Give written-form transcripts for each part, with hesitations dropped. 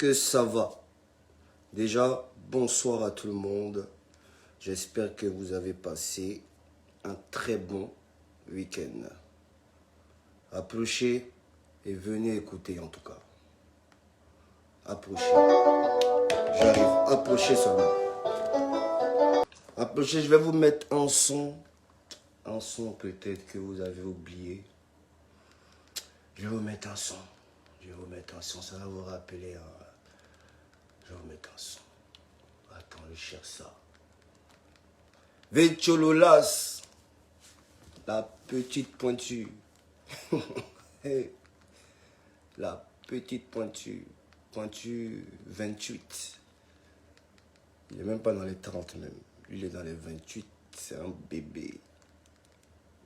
que ça va? Déjà, bonsoir à tout le monde. J'espère que vous avez passé un très bon week-end. Approchez et venez écouter en tout cas. Approchez. J'arrive. Approchez seulement. Approchez, je vais vous mettre un son. Un son peut-être que vous avez oublié. Je vais vous mettre un son. Je vais vous mettre un son. Ça va vous rappeler. Je vais vous mettre un son. Attends, je cherche ça. Véchololas. La petite pointure. Hey. La petite pointure. Pointure 28. Il n'est même pas dans les 30 même. Lui, il est dans les 28. C'est un bébé.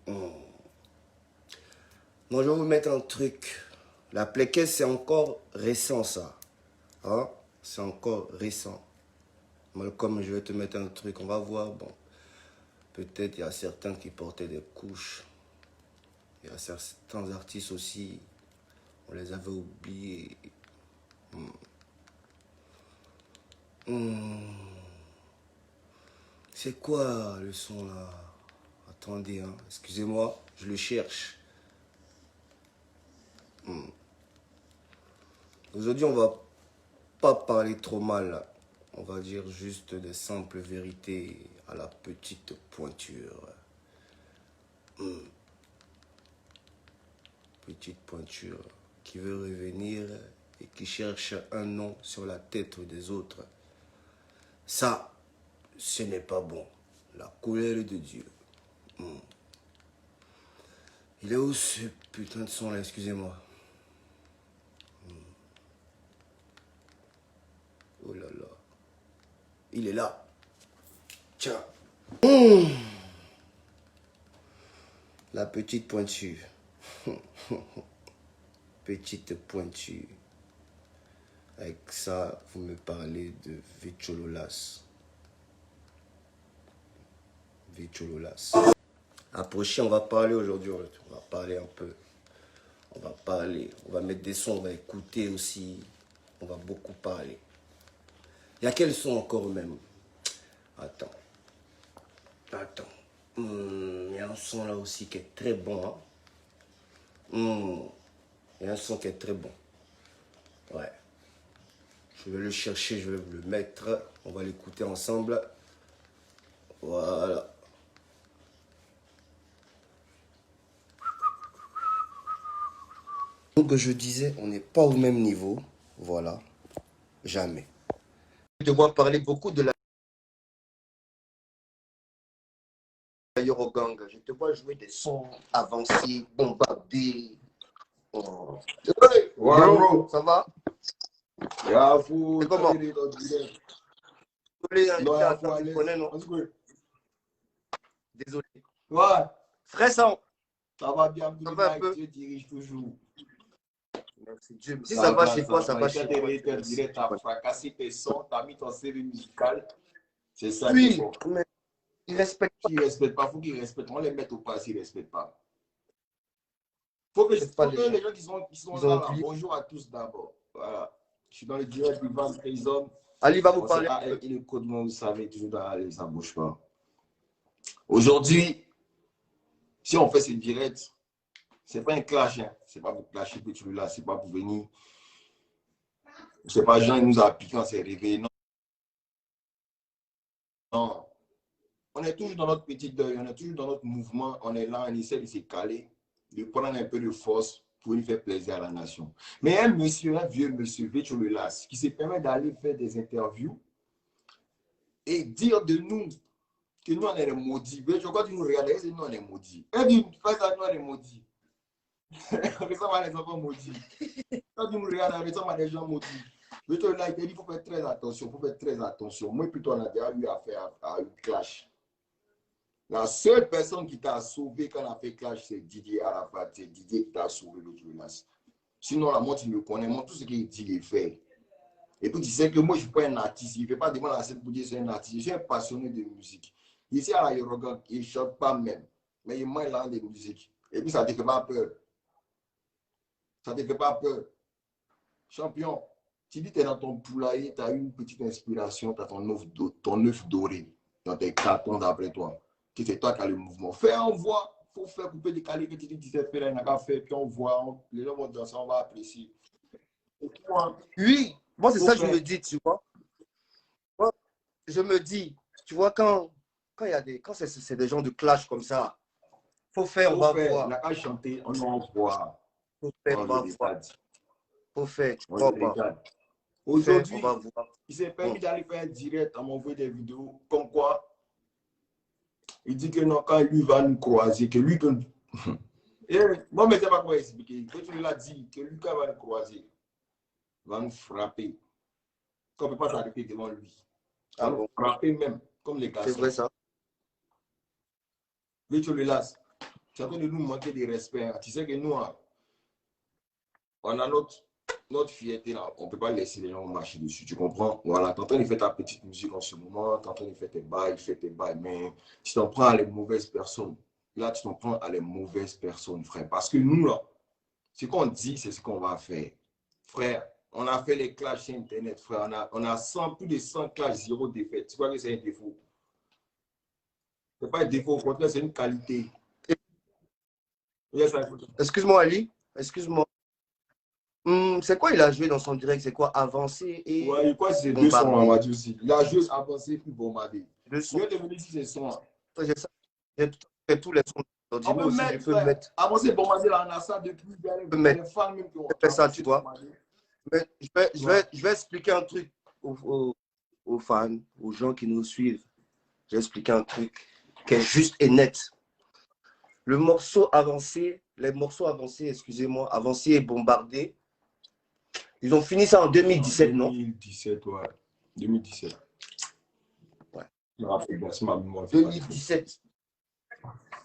Non, je vais vous mettre un truc. La pléquette, c'est encore récent, ça. Hein? C'est encore récent. Malcolm, je vais te mettre un truc. On va voir. Bon, peut-être il y a certains qui portaient des couches. Il y a certains artistes aussi. On les avait oubliés. C'est quoi le son là? Attendez, hein. Excusez-moi, je le cherche. Aujourd'hui, on va pas parler trop mal, là. On va dire juste des simples vérités à la petite pointure. Petite pointure qui veut revenir et qui cherche un nom sur la tête des autres. Ça, ce n'est pas bon. La colère de Dieu. Il est où ce putain de son là? Excusez-moi. Oh là là. Il est là. Tiens. La petite pointure. Petite pointure. Avec ça, vous me parlez de Véchololas. Véchololas. Approchez, on va parler aujourd'hui. On va parler un peu. On va parler. On va mettre des sons, on va écouter aussi. On va beaucoup parler. Il y a quel son encore même? Attends. Attends. Il y a un son là aussi qui est très bon. Hein? Il y a un son qui est très bon. Ouais. Je vais le chercher, je vais le mettre. On va l'écouter ensemble. Voilà. Donc je disais, on n'est pas au même niveau. Voilà. Jamais. Je dois parler beaucoup de la Eurogang. Je te vois jouer des sons avancés, bombardés. Oh. Hey, Ouais, bro. ça va? Yeah, faut. C'est comment? Désolé, Non, j'étais à faut temps, tu aller. connais, non? Ouais. Désolé. Ouais, Stressant. ça va bien, Ça va un peu? Dieu dirige toujours. Merci Dieu. Si ça va chez toi, ça va chez toi. moi. Tu as fracassé tes sons, tu as mis ton série musicale. C'est ça Oui, qu'il faut. mais il respecte pas. Qui ne respecte pas, il faut qu'ils respectent. On les met au pas s'ils ne respectent pas. Faut que les gens qui sont là, bonjour à tous d'abord. Voilà. Je suis dans le direct du Van Prison. Ali va vous parler. Et le code, vous savez, toujours dans la ça ne bouge pas. Aujourd'hui, si on fait ce direct, ce n'est pas un clash. Hein. Ce n'est pas pour clasher que tu es là. Ce n'est pas pour venir. Ce n'est pas Jean qui nous a piqué, on s'est réveillé. Non. Non. On est toujours dans notre petit deuil. On est toujours dans notre mouvement. On est là, on essaie de se caler, de prendre un peu de force pour lui faire plaisir à la nation. Mais un monsieur, un vieux monsieur, Véchololas, qui se permet d'aller faire des interviews et dire de nous que nous, on est les maudits. Je crois que tu nous regardes, et nous, on est maudits. Et dit, fais ça, nous, on est maudits. Ressemble à des enfants maudits. Quand tu nous regardes, ressemble à des gens maudits. Véchololas, il dit, il faut faire très attention, il faut faire très attention. Moi, plutôt, on a déjà eu affaire à une clash. La seule personne qui t'a sauvé quand on a fait clash, c'est Didier Arafat. C'est Didier qui t'a sauvé, Véchololas. Sinon, là, moi, tu me connais, moi, tout ce qu'il dit, il fait. Et puis, tu sais que moi, je ne suis pas un artiste. Il ne fait pas de mal à cette pour dire que c'est un artiste. Je suis un passionné de musique. Ici, à la Yorogan, il ne chante pas même. Mais il m'a là de musique. Et puis, ça ne te fait pas peur. Ça ne te fait pas peur. Champion, Tu dis que tu es dans ton poulailler, tu as une petite inspiration, tu as ton œuf doré dans tes cartons d'après toi. Que c'est toi qui as le mouvement. Fais, on voit. Il faut faire couper, décaler, que tu dis, fais là, il n'y a qu'à faire, puis on voit. Les gens vont danser, on va apprécier. Et toi, Oui, moi, c'est faut ça que je faire. me dis, tu vois. Moi, je me dis, tu vois, quand il y a quand c'est des gens de clash comme ça, faut faire, on Faut va faire. Il n'y voir. a qu'à chanter, on en voit. Faut faire, On on le va voir. regarde. Faut faire, tu On le crois pas. regarde. Faut faire, on va Aujourd'hui, voir. il s'est Bon. permis d'aller faire un direct, à m'envoyer des vidéos. Comme quoi, il dit que non, quand lui va nous croiser, que lui peut. Et moi, je ne sais pas comment expliquer. Quand tu l'as dit, que lui, quand il va nous croiser, va nous frapper. Qu'on ne peut pas s'arrêter devant lui. Va Ah nous bon, frapper même, comme les c'est vrai garçons. ça. Mais tu le lasses. Tu es en train de nous manquer de respect. Hein. Tu sais que nous, hein, on a notre fierté là. On ne peut pas laisser les gens marcher dessus. Tu comprends? Voilà. Tu es en train de faire ta petite musique en ce moment. Tu es en train de faire tes bails. Mais tu t'en prends à les mauvaises personnes. Là, tu t'en prends à les mauvaises personnes, frère. Parce que nous, là, ce qu'on dit, c'est ce qu'on va faire. Frère, on a fait les clashs sur Internet, frère. On a 100, plus de 100 clashs, 0 défaite. Tu vois que c'est un défaut? Ce n'est pas un défaut, au contraire, c'est une qualité. Yes, Excuse-moi, Ali. Excuse-moi. C'est quoi il a joué dans son direct? C'est quoi? Avancer et ouais, je crois que c'est deux sons, on bombarder. va dire aussi. La joueuse avancée puis bombardée. Deux Je sons. vais te donner ici ces sons. J'ai ça. J'ai fait tous les sons. On Dis-moi peut aussi, je mettre, peux frère, mettre. avancer bombardée, là, on a ça depuis. Je peux Il y a mettre. des fans même qui ont Je fais ça, tu avancé vois. bombardée. Mais Ouais. je vais expliquer un truc aux fans, aux gens qui nous suivent. Je vais expliquer un truc qui est juste et net. Le morceau avancé, les morceaux avancés, excusez-moi, avancés et bombardés, ils ont fini ça en 2017, non? 2017, ouais. 2017. Ouais. Je me rappelle bien, c'est ma mémoire. 2017.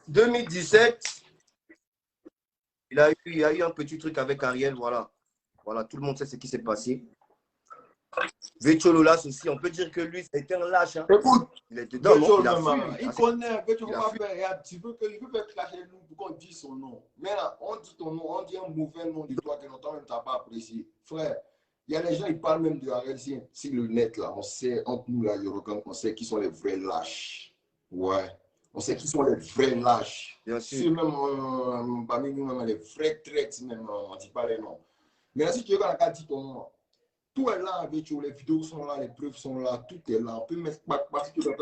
2017, il y a eu un petit truc avec Ariel, voilà. Voilà, tout le monde sait ce qui s'est passé. Vecho Lolas aussi, on peut dire que lui, c'était un lâche. Hein. Écoute, Il est dedans, non? Il a fui, même, il connaît, Vecho il ne a va pas fui. faire rien. Tu veux faire clasher nous pour qu'on dise son nom. Mais là, on dit ton nom, on dit un mauvais nom de toi que longtemps même tu n'as pas apprécié. Frère, il y a des gens, ils parlent même de Ariel sur le net, là. On sait, entre nous, là, Yorokam, on sait qui sont les vrais lâches. Ouais. On sait qui sont les vrais lâches. Bien sûr. Ceux même, parmi nous, même les vrais traites, même, on ne dit pas les noms. Mais là, si tu regardes la carte, dis ton nom. Tout est là avec vous, les vidéos sont là, les preuves sont là, tout est là. On peut mettre parce que tu Moi,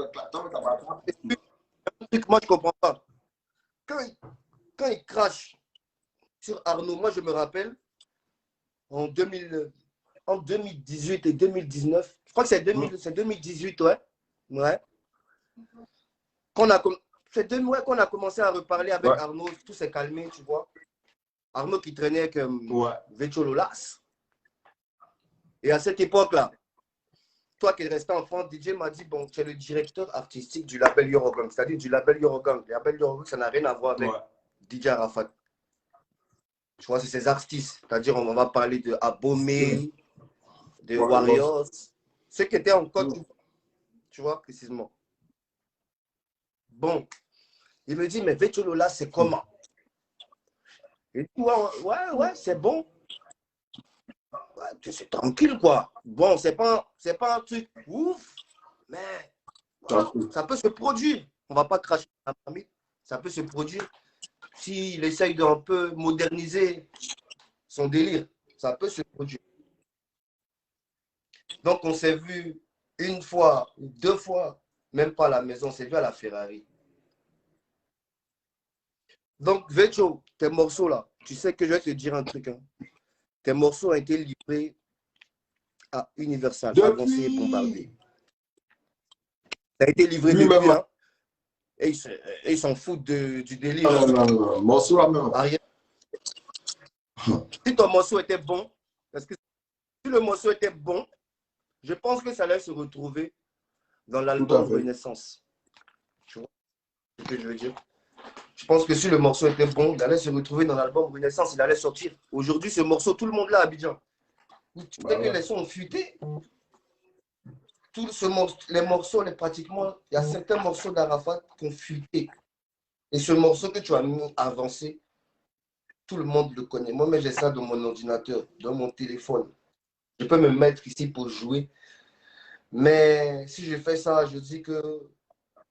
je ne comprends pas. Quand il crache sur Arnaud, moi, je me rappelle, en 2018 et 2019, je crois que c'est 2018, ouais. Ouais. C'est qu'on a commencé à reparler avec Arnaud, tout s'est calmé, tu vois. Arnaud qui traînait avec Vecho Lolas. Et à cette époque-là, toi qui es resté enfant, DJ m'a dit, bon, tu es le directeur artistique du label Eurogang, c'est-à-dire du label Eurogang. Le label Eurogang, ça n'a rien à voir avec DJ Arafat. Tu vois, c'est ces artistes. C'est-à-dire, on va parler de Abomey, de Warriors, ceux qui étaient en Côte d'Ivoire, tu vois, précisément. Bon, il me dit, mais Vecho Lolas, c'est comment? Et dit, ouais, c'est bon. Ouais, c'est tranquille, quoi. Bon, c'est pas un truc ouf, mais voilà, ça peut se produire. On va pas cracher la marmite. Ça peut se produire. S'il essaye d'un peu moderniser son délire, ça peut se produire. Donc, on s'est vu une fois, deux fois, même pas à la maison, on s'est vu à la Ferrari. Donc, Vecho, tes morceaux là, tu sais que je vais te dire un truc. Hein. Tes morceaux ont été livrés à Universal, avancé et bombardé. Ça a été livré depuis, hein. Et ils s'en foutent du délire. Non. Morceau là même. Ariel. Si ton morceau était bon, parce que si le morceau était bon, je pense que ça allait se retrouver dans l'album Renaissance. Tu vois ce que je veux dire? Je pense que si le morceau était bon, il allait se retrouver dans l'album Renaissance, il allait sortir. Aujourd'hui, ce morceau, tout le monde l'a à Abidjan. Tu sais que les sons ont fuité. Les morceaux, pratiquement, il y a certains morceaux d'Arafat qui ont fuité. Et ce morceau que tu as mis avancé, tout le monde le connaît. Moi, mais j'ai ça dans mon ordinateur, dans mon téléphone. Je peux me mettre ici pour jouer. Mais si je fais ça, je dis que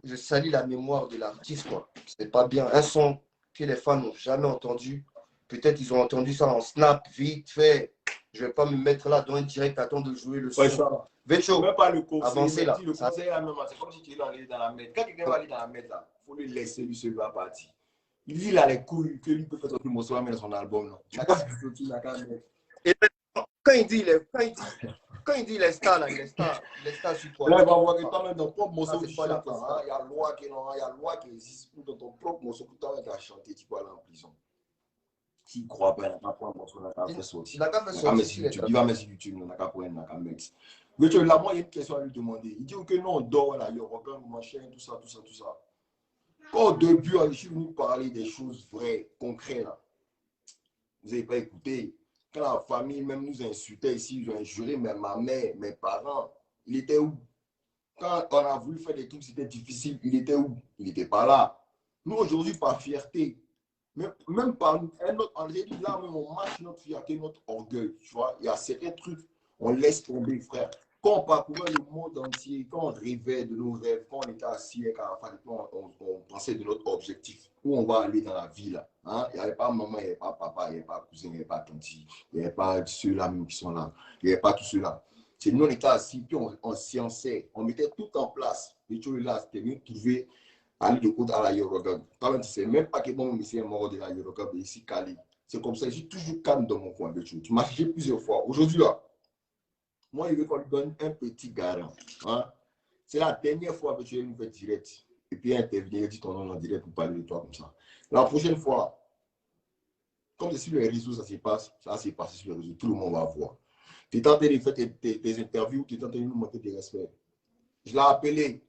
je salis la mémoire de l'artiste, quoi. C'est pas bien. Un son que les fans n'ont jamais entendu. Peut-être ils ont entendu ça en snap, vite fait. Je vais pas me mettre là dans un direct, attendre de jouer le son. Ouais, ça. Vecho, Même pas le conseil, avancez là. le conseil là même, c'est comme si tu es dans la merde. Quand quelqu'un va aller dans la merde là, il faut le laisser lui seul va partir. Il dit là les couilles que lui peut faire sortir morceau dans son album là. Et quand il dit les stars là, les stars sur quoi? Là, il va voir que toi-même dans ton propre morceau tu chantes là. Il y a loi qui non, il y a loi qui existe pour dans ton propre morceau pour toi tu as chanté, tu peux aller en prison. S'il ne croit pas, il n'a pas prendre un morceau, il n'a pas fait sortir. Il n'a pas fait sortir. Il va mettre sur YouTube, il n'a pas prendre, il n'a pas mettre. Mais tu là, moi, il y a une question à lui demander. Il dit que non, on dort là, il y a aucun machin, tout ça. Quand au début, je suis venu parler des choses vraies, concrètes là. Vous n'avez pas écouté. Quand la famille même nous insultait ici, ils ont injuré, même ma mère, mes parents, il était où? Quand on a voulu faire des trucs, c'était difficile, il était où? Il n'était pas là. Nous, aujourd'hui, par fierté, même par un autre, en réalité, là, même on marche notre fierté, notre orgueil, tu vois. Il y a certains trucs, on laisse tomber, frère. Quand on parcourait le monde entier, quand on rêvait de nos rêves, quand on était assis avec Arafat, on pensait de notre objectif, où on va aller dans la vie, là. Hein? Il n'y avait pas maman, il n'y avait pas papa, il n'y avait pas cousin, il n'y avait pas tante, il n'y avait pas ceux-là même qui sont là, il n'y avait pas tous ceux-là. C'est nous, on était assis, puis on sciençait, on mettait tout en place. Et tu là, c'était mieux trouver aller de côté à la Yorogab. Quand tu sais même pas que mon monsieur est mort de la Yorogab ici, Cali. C'est comme ça, je suis toujours calme dans mon coin. Tu m'as cherché plusieurs fois. Aujourd'hui, là, moi, il veut qu'on lui donne un petit garant. Hein? C'est la dernière fois que tu viens nous faire direct. Et puis intervenir et dire ton nom en direct pour parler de toi comme ça. La prochaine fois, comme c'est sur les réseaux, ça s'est passé sur les réseaux, tout le monde va voir. Tu es en train de faire tes interviews, tu es en train de nous montrer tes respects. Je l'ai appelé.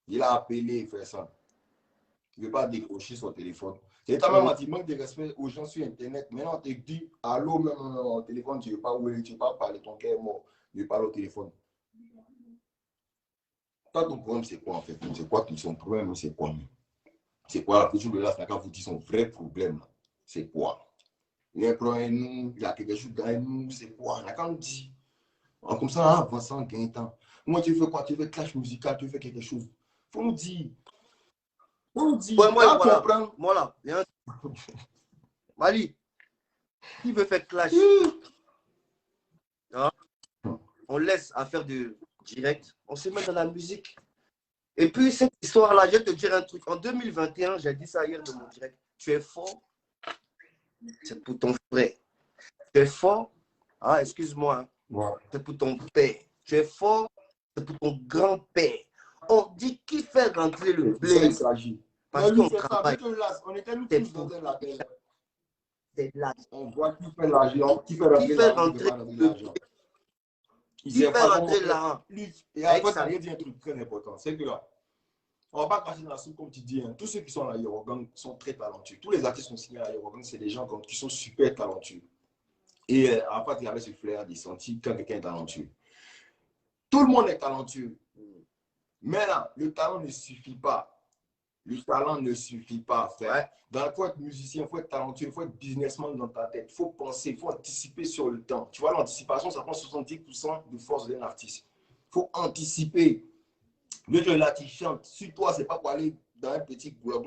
Il a appelé, il fait ça. Il ne veut pas décrocher son téléphone. C'est quand même un manque de respect aux gens sur Internet. Maintenant, on te dit, allô, même au téléphone, tu ne veux pas ouer, tu ne veux pas parler, ton cœur est mort. Tu veux parler au téléphone. Toi, ton problème, c'est quoi en fait? C'est quoi son problème? C'est quoi? C'est quoi la question de là? C'est quand vous dites son vrai problème. C'est quoi? Il y a un problème, nous, il y a quelque chose derrière nous, c'est quoi? On a quand on dit, comme ça, avançant, gagne temps. Moi, tu fais quoi? Tu fais clash musical, tu fais quelque chose. Il faut nous dire. On dit, ouais, moi, voilà. Mali, qui veut faire clash? Hein? On laisse à faire de direct, on se met dans la musique. Et puis, cette histoire-là, je vais te dire un truc. En 2021, j'ai dit ça hier dans mon direct. Tu es fort, c'est pour ton frère. Tu es fort, ah, excuse-moi, ouais. C'est pour ton père. Tu es fort, c'est pour ton grand-père. On dit qui fait rentrer le blé. Parce qu'on travaille. On était nous tous dans un label. C'est là. On voit qui fait l'argent, qui fait rentrer l'argent. Qui fait rentrer l'argent. Et après, ça veut dire un truc très important. C'est que là, on ne va pas cracher dans la soupe comme tu dis. Hein. Tous ceux qui sont à Yorogang sont très talentueux. Tous les artistes qui sont signés à Yorogang, c'est des gens qui sont super talentueux. Et en fait, il y avait ce flair des sentis quand quelqu'un est talentueux. Tout le monde est talentueux. Mais là, le talent ne suffit pas. Le talent ne suffit pas, frère. Il faut être musicien, il faut être talentueux, il faut être businessman dans ta tête. Il faut penser, il faut anticiper sur le temps. Tu vois, l'anticipation, ça prend 70% de force d'un artiste. Il faut anticiper. Le jeu là, tu chantes. Sur toi, ce n'est pas pour aller dans un petit gloire,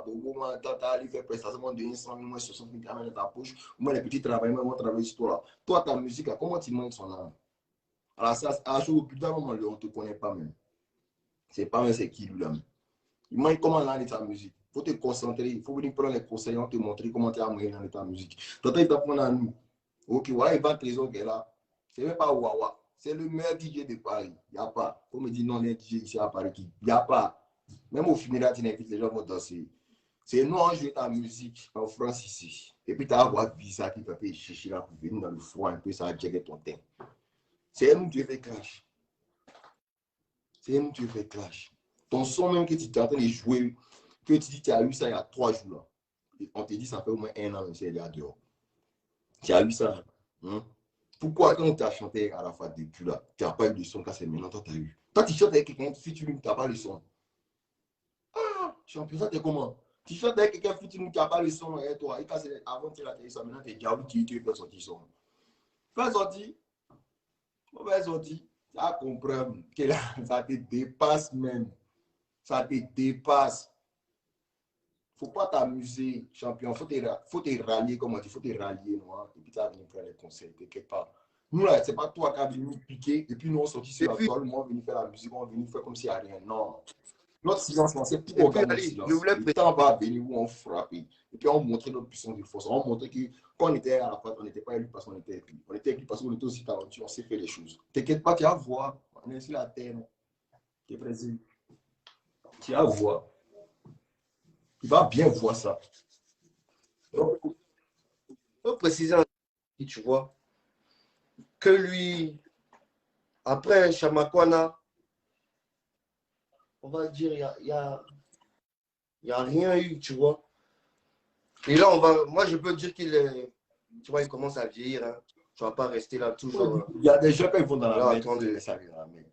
pour aller faire prestation de 100 000, 60 000 dans ta poche. Moi, les petits travailleurs vont travailler sur toi. Toi, ta musique, comment tu manges son âme? Alors, ça, à ce moment, on ne te connaît pas même. C'est pas même c'est qui lui-là. Il manque comment aller dans ta musique. Il faut te concentrer. Il faut venir prendre les conseils, on te montrer comment tu as amené dans ta musique. Toi, tu apprends à nous. Ok, voilà, il va trésor qui est là. C'est même pas Wawa. C'est le meilleur DJ de Paris. Il n'y a pas. Faut me dire non, il y a un DJ ici à Paris. Il n'y a pas. Même au funérailles, tu invites les gens vont danser. C'est nous, on joue ta musique en France ici. Et puis tu as avoir visa qui peut chercher là pour venir dans le froid un peu, ça va gérer ton teint. C'est nous qui fait clash. C'est nous qui fait clash. Ton son même que tu es en train de jouer, que tu dis que tu as eu ça il y a 3 jours là. Et on te dit ça fait au moins 1 an, c'est là dehors. Tu as eu ça. Hein? Pourquoi quand tu as chanté à la fois depuis là, tu n'as pas eu de son quand c'est maintenant, toi tu as eu. Toi tu chantes avec quelqu'un featuring, tu n'as pas le son. Ah, champion, ça t'es comment? Tu chantes avec quelqu'un featuring, tu n'as pas le son et toi, et quand c'est avant tu as le son, maintenant tu es diable, tu peux sortir son. vas sortir. On va sortir. Ça comprend que là, ça te dépasse même. Ça te dépasse. Faut pas t'amuser, champion. Faut te rallier, comme on dit, faut te rallier, non? Et puis tu vas venir prendre les conseils, quelque part. Nous, là, c'est pas toi qui as venu piquer, et puis nous, on sortit Et sur la puis, toile, nous, on venu faire la musique, on venu faire comme s'il n'y a rien. Non. Notre silence, c'est pour et puis organiser notre Ali, je silence. voulais Le temps va venir où on frappe. Et puis on montrait notre puissance de force. On montrait que quand on était à la fin, on n'était pas élu parce qu'on était écrit. On était écrit parce qu'on était aussi talentueux, on sait faire les choses. T'inquiète pas, tu vas voir. On est sur la terre. Tu es pressé. Tu vas voir. Tu vas bien voir ça. Donc, je veux préciser un truc, tu vois, que lui, après Chamakwana, on va dire, il y a rien eu, tu vois. Et là, moi, je peux dire qu'il est, tu vois, il commence à vieillir. Hein. Tu ne vas pas rester là toujours. il y a des gens, quand ils vont dans la Là, mer, attends, ils laissent aller dans la mer.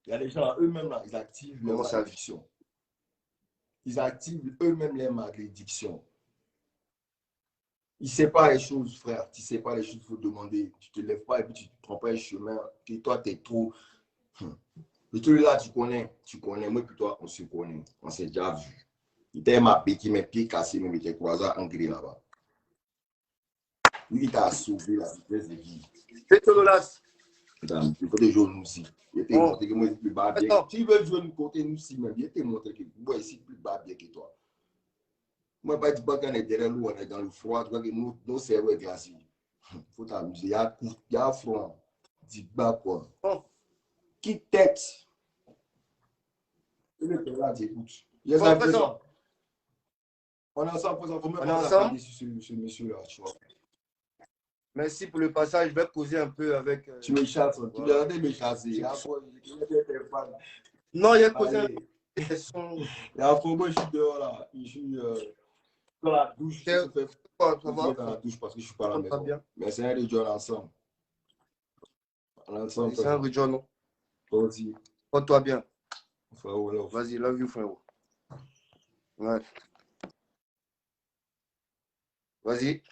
Il y a des gens, eux-mêmes, là, ils activent leur comment ça. malédiction. Ils activent eux-mêmes les malédictions. Il ne sait pas les choses, frère. Tu ne sais pas les choses, il faut demander. Tu ne te lèves pas et puis tu te trompes un chemin. Et toi, tu es trop. Le truc là, tu connais. Tu connais. Moi, puis toi, on se connaît. On s'est déjà vu. Il était ma béquille, mes pieds cassés, mais il était croisé en gris là-bas. Lui, il t'a sauvé la vitesse de vie. C'est Tololas. Il faut des jouer nous aussi. Il était Oh, montré que moi, je suis plus bas bien. attends. Si il veut jouer de côté, nous aussi, même, il était montré que moi, ici, plus bas bien que toi. Moi, pas dire qu'on est derrière nous, on est dans le froid, tu vois que nos cerveaux est glacé. Il faut t'amuser. Il y a froid. Dis bas quoi. Oh, Qui tête? Il est là, j'écoute. Il est bon, en fais ça. présent. On est ensemble, présent. Faut même On est pas ensemble. s'attarder sur ce monsieur-là, tu vois. Merci pour le passage. Je vais causer un peu avec. Tu me chasses. Tu Voilà. dois me chasser. Il y a Non, il y a causé un Allez. peu. Son... Il y a moi, je suis dehors là. Je suis dans la douche. Je fais Quoi, ça je va? vais dans la douche parce que je suis pas à la On va maison. bien. Mais c'est un rejoint ensemble. Ensemble, C'est un rejoint, non? toi aussi. Porte-toi bien. Frérot, love. Vas-y, love you, frérot. Ouais. Vas-y.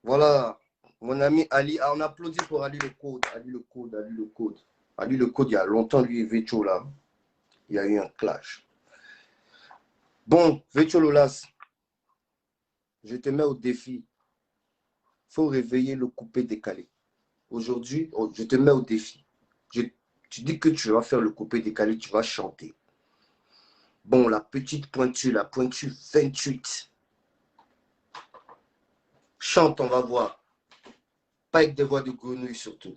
Voilà. Mon ami Ali. Ah, on applaudit pour Ali le code. Ali le code, Ali le code. Ali le code, il y a longtemps, lui et Vecho là. Il y a eu un clash. Bon, Vecho Lolas, je te mets au défi. Il faut réveiller le coupé décalé. Aujourd'hui, je te mets au défi. Tu dis que tu vas faire le coupé décalé, tu vas chanter. Bon, la petite pointue, la pointue 28. Chante, on va voir. Pas avec des voix de grenouille surtout.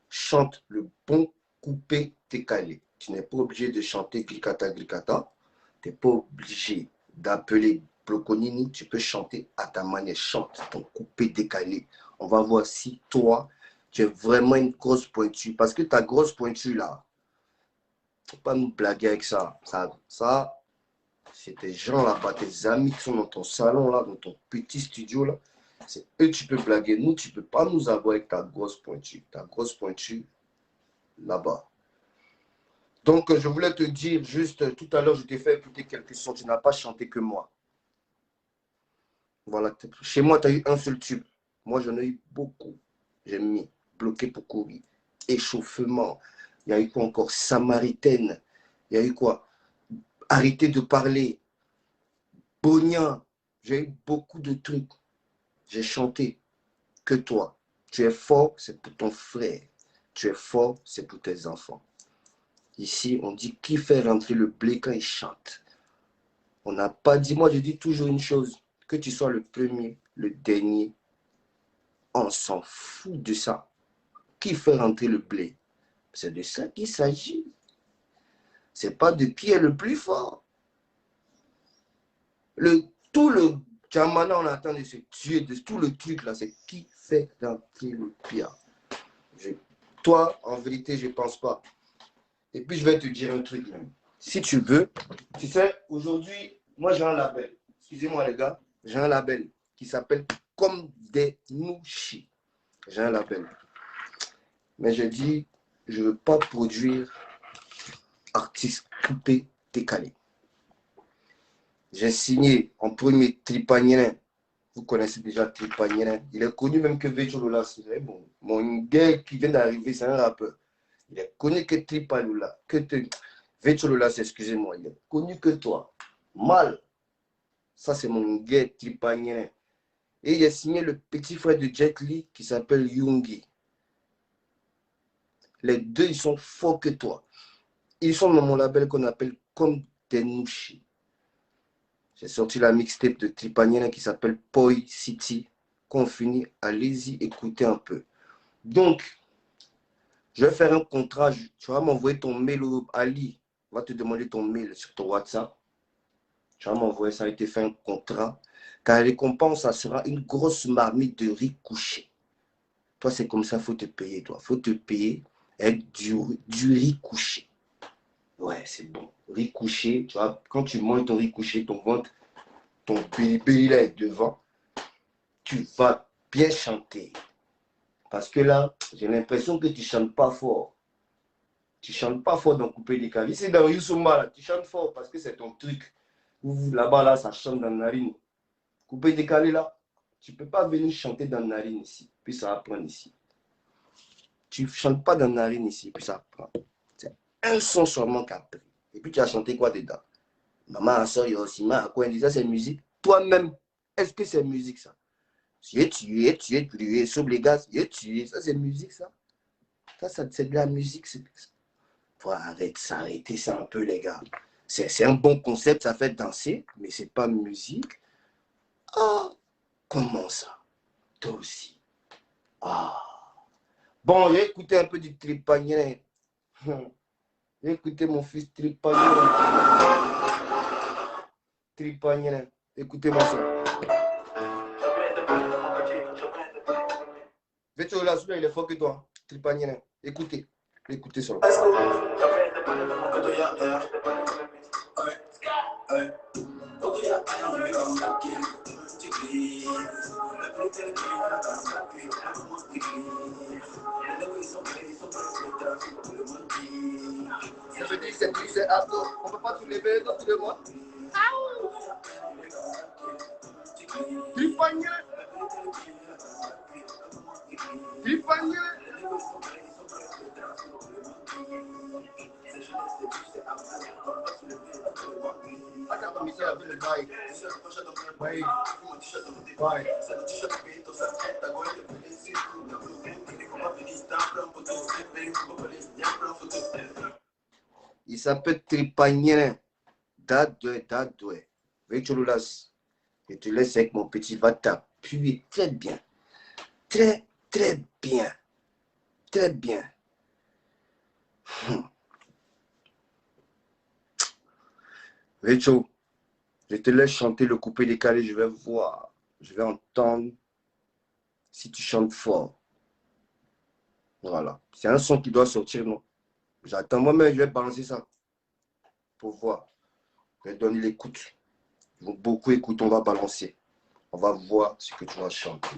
Chante le bon coupé décalé. Tu n'es pas obligé de chanter glicata glicata. Tu n'es pas obligé d'appeler Bloconini. Tu peux chanter à ta manière. Chante ton coupé décalé. On va voir si toi, tu es vraiment une grosse pointue. Parce que ta grosse pointue là, il ne faut pas nous blaguer avec ça. Ça c'est tes gens là-bas, tes amis qui sont dans ton salon là, dans ton petit studio là. C'est eux tu peux blaguer. Nous, tu ne peux pas nous avoir avec ta grosse pointue. Ta grosse pointue là-bas. Donc, je voulais te dire juste, tout à l'heure, je t'ai fait écouter quelques sons. Tu n'as pas chanté que moi. Voilà. Chez moi, tu as eu un seul tube. Moi, j'en ai eu beaucoup. J'ai mis bloqué pour courir. Échauffement. Il y a eu quoi encore? Samaritaine. Il y a eu quoi? Arrêter de parler. Bognan. J'ai eu beaucoup de trucs. J'ai chanté que toi. Tu es fort, c'est pour ton frère. Tu es fort, c'est pour tes enfants. Ici, on dit qui fait rentrer le blé quand il chante. On n'a pas dit, moi je dis toujours une chose, que tu sois le premier, le dernier, on s'en fout de ça. Qui fait rentrer le blé? C'est de ça qu'il s'agit. C'est pas de qui est le plus fort. Tout le Jamana, on attend de se tuer, de tout le truc là, c'est qui fait rentrer le pire. Toi, en vérité, je ne pense pas. Et puis, je vais te dire un truc même. Si tu veux, tu sais, aujourd'hui, moi, j'ai un label. Excusez-moi, les gars. J'ai un label qui s'appelle Comme des Nouchis. J'ai un label. Mais j'ai dit, je ne veux pas produire artistes coupés, décalés. J'ai signé en premier Tripanien Vous connaissez déjà Tripagnen. Il est connu même que Vecholola. Bon, mon gars qui vient d'arriver, c'est un rappeur. Il est connu que Tripalula. Vecholola, excusez-moi. Il est connu que toi. Mal. Ça, c'est mon gars Tripagnen. Et il a signé le petit frère de Jet Li qui s'appelle Yoongi. Les deux, ils sont forts que toi. Ils sont dans mon label qu'on appelle Comme Tenouchi. J'ai sorti la mixtape de Tripagnen qui s'appelle Poi City. Quand on finit, allez-y, écoutez un peu. Donc, je vais faire un contrat. Tu vas m'envoyer ton mail au Ali. On va te demander ton mail sur ton WhatsApp. Tu vas m'envoyer, ça a été fait un contrat. Car la récompense, ça sera une grosse marmite de riz couché. Toi, c'est comme ça, il faut te payer, toi. Il faut te payer avec du riz couché. Ouais, c'est bon. Riz couché, tu vois, quand tu manges ton riz couché, ton ventre, ton béli là est devant, tu vas bien chanter. Parce que là, j'ai l'impression que tu ne chantes pas fort. Tu ne chantes pas fort dans Coupé des Cavies. C'est dans Youssouma, là, tu chantes fort parce que c'est ton truc. Là-bas, là, ça chante dans la narine. Coupé décalé, là, tu ne peux pas venir chanter dans la narine ici. Puis ça va prendre ici. Tu ne chantes pas dans la narine ici, puis ça prend. C'est un son seulement qu'a pris. Et puis tu as chanté quoi dedans? Maman, soeur, Yossima, à quoi elle dit ça, c'est musique? Toi-même, est-ce que c'est musique ça? Tu es, sur les gaz, tu es, ça c'est musique ça? Ça c'est de la musique. Faut s'arrêter ça un peu, les gars. C'est un bon concept, ça fait danser, mais c'est pas musique. Ah, comment ça? Toi aussi. Ah. Bon, j'ai écouté un peu du Tripagnen. J'ai écouté mon fils Tripagnen. Tripagnen. Écoutez-moi ça. Vêtu là, celui-là, il est fort que toi. Tripagnen. Écoutez. Écoutez ça. C'est Arto. On ne peut pas tout lever dans tout le monde. Tripagnen. Tripagnen. Il s'appelle Tripagnen. Dadoué. Vécholulas. Je te laisse avec mon petit va t'appuyer très bien. Très bien. Très bien. Vécho, je te laisse chanter le coupé décalé. Je vais voir. Je vais entendre si tu chantes fort. Voilà. C'est un son qui doit sortir, non? J'attends moi-même, je vais balancer ça. Pour voir. Je vais donner l'écoute. Ils vont beaucoup écouter, on va balancer. On va voir ce que tu vas chanter.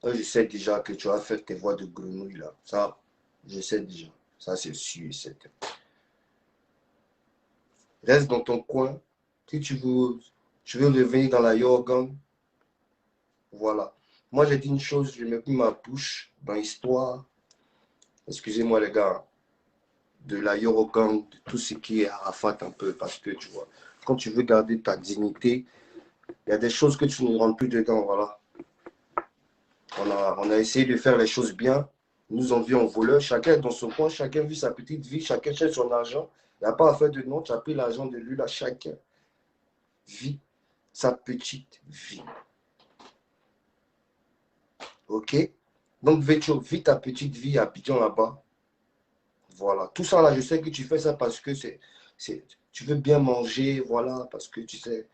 Là, je sais déjà que tu vas faire tes voix de grenouille là. Ça, je sais déjà. Ça, c'est sûr et certain. Reste dans ton coin. Si tu veux revenir dans la Yorgan, voilà. Moi, j'ai dit une chose, je mets plus ma bouche dans l'histoire. Excusez-moi les gars. De la Yorogang, de tout ce qui est Arafat un peu, parce que tu vois, quand tu veux garder ta dignité, il y a des choses que tu ne rentres plus dedans, voilà. On a essayé de faire les choses bien, nous envions voleurs, chacun dans son coin, chacun vit sa petite vie, chacun cherche son argent, il n'y a pas à faire de nom, tu as pris l'argent de lui, là, chacun vit sa petite vie. Ok? Donc, Vécho, vis ta petite vie à Abidjan là-bas. Voilà, tout ça là, je sais que tu fais ça parce que tu veux bien manger, voilà, parce que tu sais,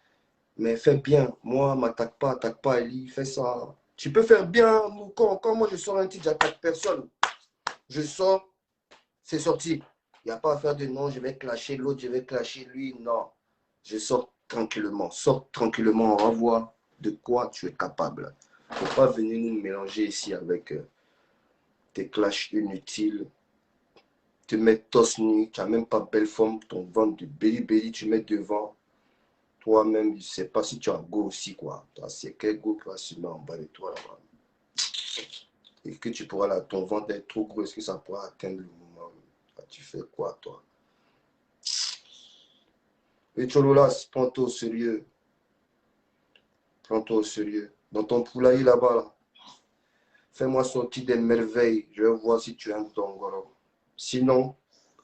mais fais bien. Moi, attaque pas Ali, fais ça. Tu peux faire bien, quand moi je sors un titre, j'attaque personne. Je sors, c'est sorti. Il n'y a pas à faire de non, je vais clasher l'autre, je vais clasher lui, non. Je sors tranquillement, on va voir de quoi tu es capable. Il ne faut pas venir nous mélanger ici avec tes clashs inutiles. Te mettre torse nu, tu n'as même pas belle forme, ton ventre de belly, tu mets devant. Toi-même, je ne sais pas si tu as go aussi, quoi. C'est quel go qui va se mettre en bas de toi, là-bas. Et que tu pourras, là, ton ventre est trop gros, est-ce que ça pourra atteindre le moment? Là, tu fais quoi, toi? Et Chololas, prends-toi au sérieux. Prends-toi au sérieux. Dans ton poulailler, là-bas, là. Fais-moi sortir des merveilles. Je vais voir si tu aimes ton goro. Sinon,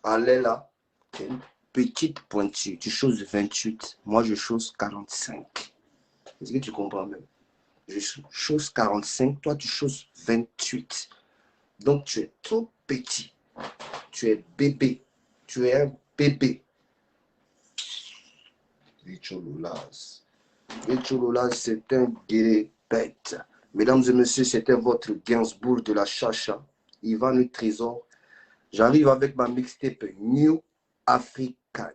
allez là. C'est une petite pointure. Tu choses 28. Moi, je chose 45. Est-ce que tu comprends même? Je chose 45. Toi, tu choses 28. Donc, tu es trop petit. Tu es bébé. Tu es un bébé. Les Chololas. Les Chololas, c'est un guerrier bête. Mesdames et messieurs, c'était votre Gainsbourg de la Chacha. Ivan le Trésor. J'arrive avec ma mixtape New African.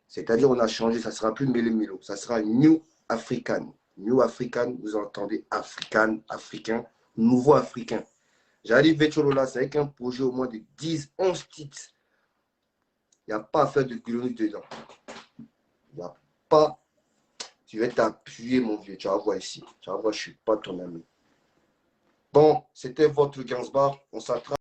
C'est-à-dire, on a changé, ça ne sera plus Mélé Milo, ça sera New African. New African, vous entendez African, africain, nouveau africain. J'arrive Vetcholola, c'est avec un projet au moins de 10, 11 titres. Il n'y a pas à faire de grenouille dedans. Il n'y a pas. Tu vas t'appuyer, mon vieux. Tu vas voir ici. Tu vas voir, je ne suis pas ton ami. Bon, c'était votre Gainsbourg. On s'attrape.